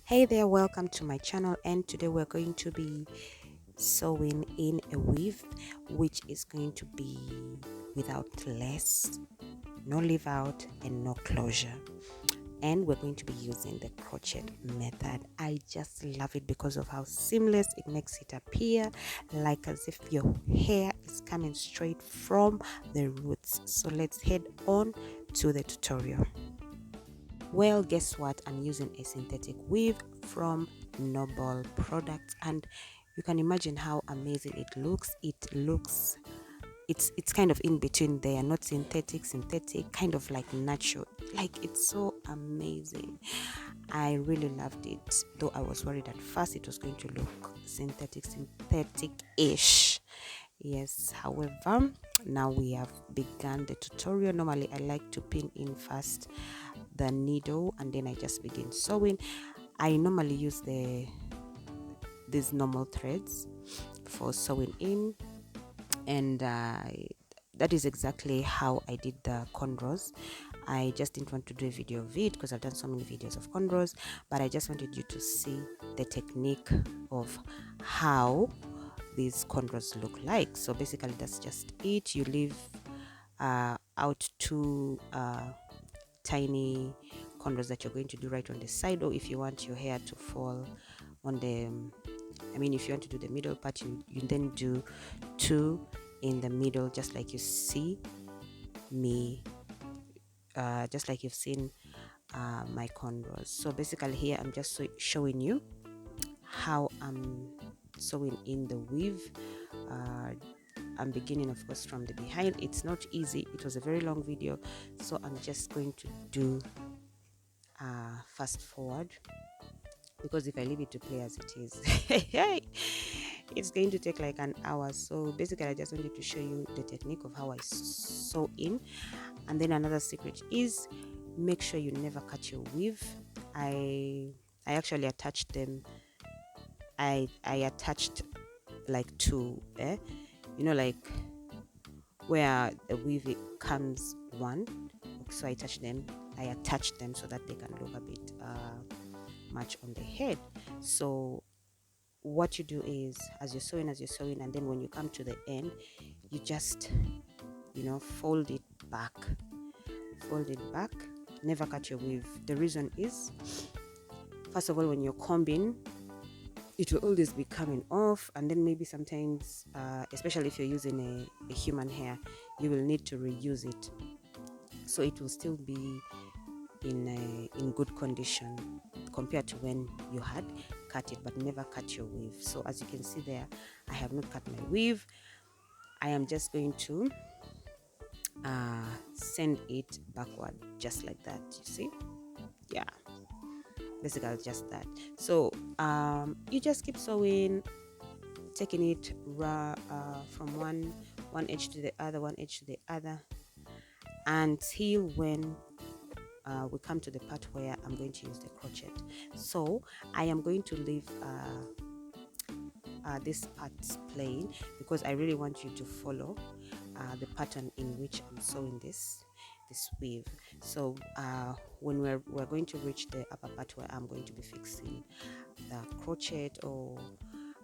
Hey there, welcome to my channel, and today we're going to be sewing in a weave which is going to be without lace, no leave out and no closure, and we're going to be using the crochet method. I just love it because of how seamless it makes it appear like as if your hair is coming straight from the roots. So let's head on to the tutorial. Well, guess what? I'm using a synthetic weave from Noble Products, and you can imagine how amazing it looks. It's kind of in between there, not synthetic, kind of like natural. Like, it's so amazing. I really loved it, though I was worried at first it was going to look synthetic-ish. Yes, however, now we have begun the tutorial. Normally I like to pin in first the needle and then I just begin sewing. I normally use these normal threads for sewing in, and that is exactly how I did the cornrows. I just didn't want to do a video of it because I've done so many videos of cornrows, but I just wanted you to see the technique of how these cornrows look like. So basically that's just it. You leave out two tiny cornrows that you're going to do right on the side, or if you want your hair to fall on the if you want to do the middle part, you then do two in the middle, just like you see me just like you've seen my cornrows. So basically here I'm just showing you how I'm sewing in the weave. I'm beginning, of course, from the behind. It's not easy. It was a very long video, so I'm just going to do fast forward, because if I leave it to play as it is it's going to take like an hour. So basically I just wanted to show you the technique of how I sew in. And then another secret is, make sure you never cut your weave. I actually attached them. I attached like two like where the weave comes one. So I attached them so that they can look a bit much on the head. So what you do is, as you're sewing, and then when you come to the end, you just fold it back. Never cut your weave. The reason is, first of all, when you're combing, it will always be coming off, and then maybe sometimes especially if you're using a human hair, you will need to reuse it, so it will still be in good condition compared to when you had cut it. But never cut your weave. So as you can see there, I have not cut my weave. I am just going to send it backward, just like that. You see? Yeah, basically just that. So you just keep sewing, taking it from one edge to the other, until when we come to the part where I'm going to use the crochet. So I am going to leave this part plain, because I really want you to follow the pattern in which I'm sewing this weave. So when we're going to reach the upper part where I'm going to be fixing the crochet, or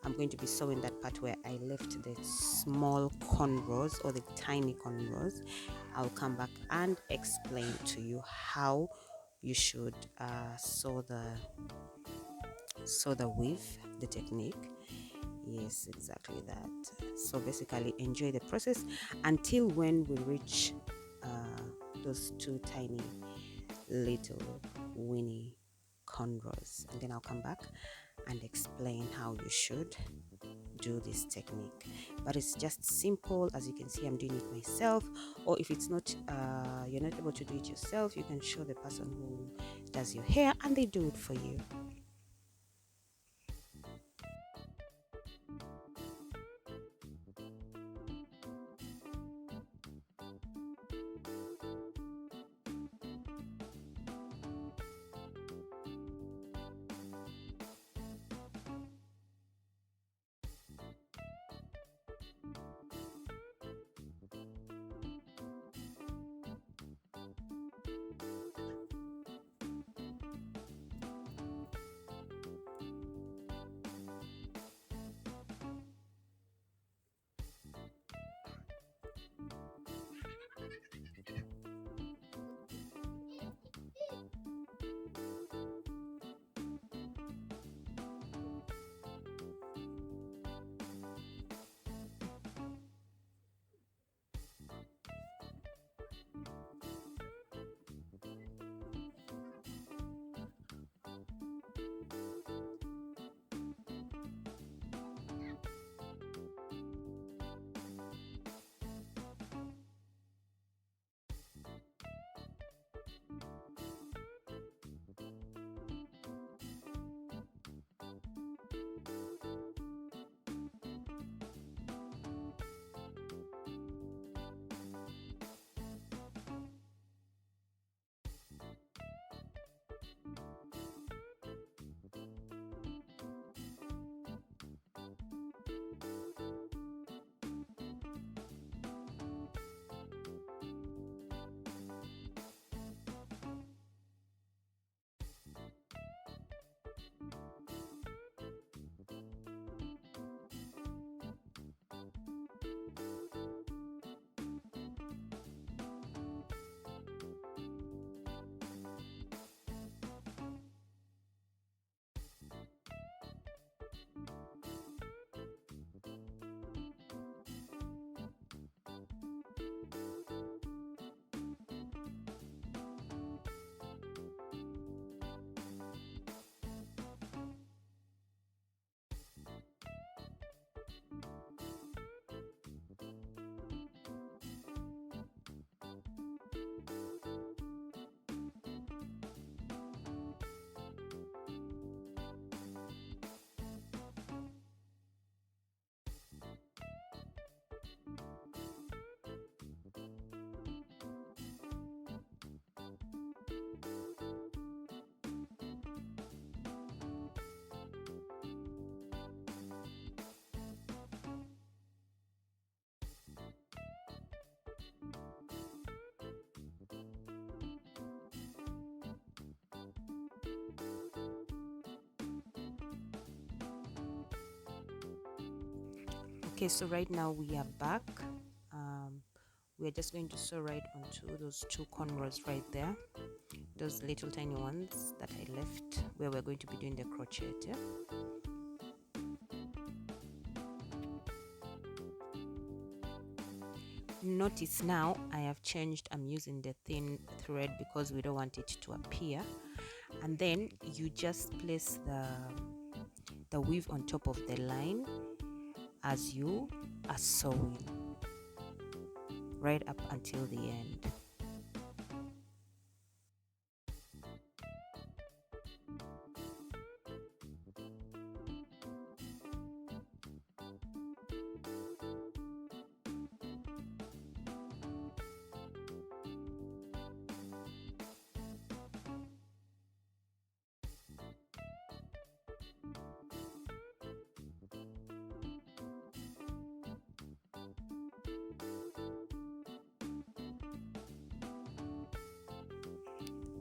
I'm going to be sewing that part where I left the small cornrows or the tiny cornrows, I'll come back and explain to you how you should sew the weave, the technique. Yes, exactly that. So basically enjoy the process until when we reach those two tiny little Winnie cornrows, and then I'll come back and explain how you should do this technique. But it's just simple. As you can see, I'm doing it myself, or if it's not you're not able to do it yourself, you can show the person who does your hair and they do it for you. Okay, so right now we are back. We are just going to sew right onto those two cornrows right there, those little tiny ones that I left where we're going to be doing the crochet. Yeah? Notice now I have changed. I'm using the thin thread because we don't want it to appear. And then you just place the weave on top of the line as you are sewing right up until the end.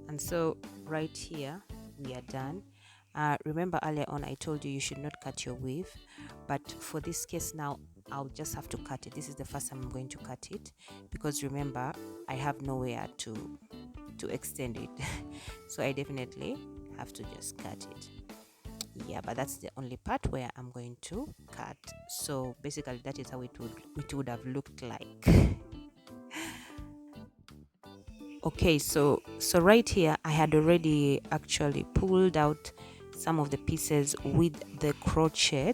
And so right here we are done. Remember earlier on I told you should not cut your weave, but for this case now I'll just have to cut it. This is the first time I'm going to cut it because remember I have nowhere to extend it. So I definitely have to just cut it. Yeah, but that's the only part where I'm going to cut. So basically that is how it would have looked like. Okay, so right here I had already actually pulled out some of the pieces with the crochet.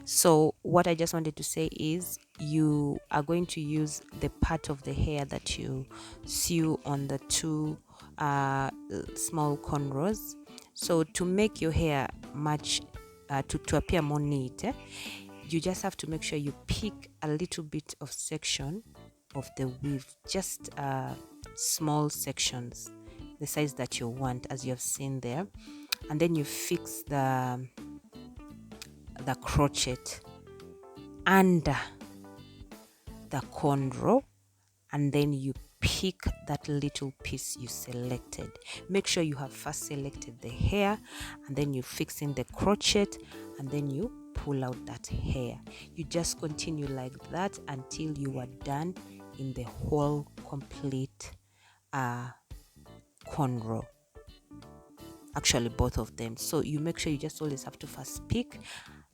So what I just wanted to say is you are going to use the part of the hair that you sew on the two small cornrows. So to make your hair much to appear more neat, you just have to make sure you pick a little bit of section of the weave, just small sections, the size that you want, as you have seen there, and then you fix the crochet under the cornrow, and then you pick that little piece you selected. Make sure you have first selected the hair, and then you fix in the crochet, and then you pull out that hair. You just continue like that until you are done in the whole complete cornrow, actually both of them. So you make sure you just always have to first pick,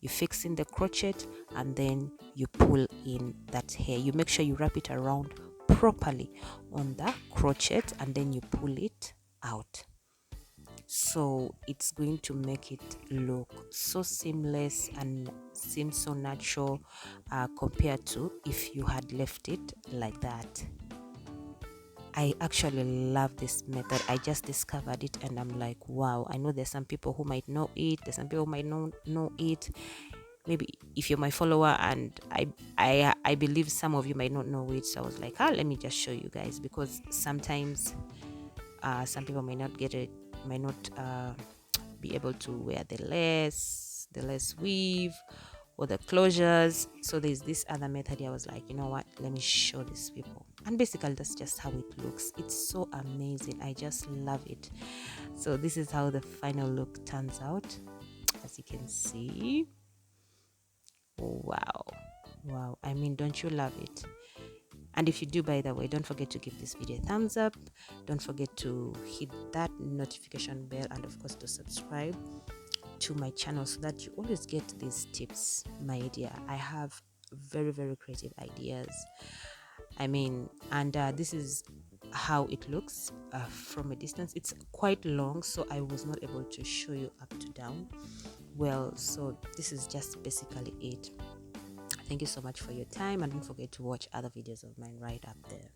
you fix in the crochet, and then you pull in that hair. You make sure you wrap it around properly on the crochet, and then you pull it out. So it's going to make it look so seamless and seem so natural compared to if you had left it like that. I actually love this method. I just discovered it and I'm like, wow. I know there's some people who might know it, there's some people who might not know it. Maybe if you're my follower, and I believe some of you might not know it. So I was like, let me just show you guys, because sometimes some people may not get it, might not be able to wear the lace weave or the closures. So there's this other method. I was like, you know what, let me show these people. And basically that's just how it looks. It's so amazing. I just love it. So this is how the final look turns out, as you can see. Wow, I mean, don't you love it? And if you do, by the way, don't forget to give this video a thumbs up. Don't forget to hit that notification bell, and of course to subscribe to my channel so that you always get these tips, my dear. I have very, very creative ideas. I mean, and this is how it looks from a distance. It's quite long, so I was not able to show you up to down well. So this is just basically it. Thank you so much for your time, and don't forget to watch other videos of mine right up there.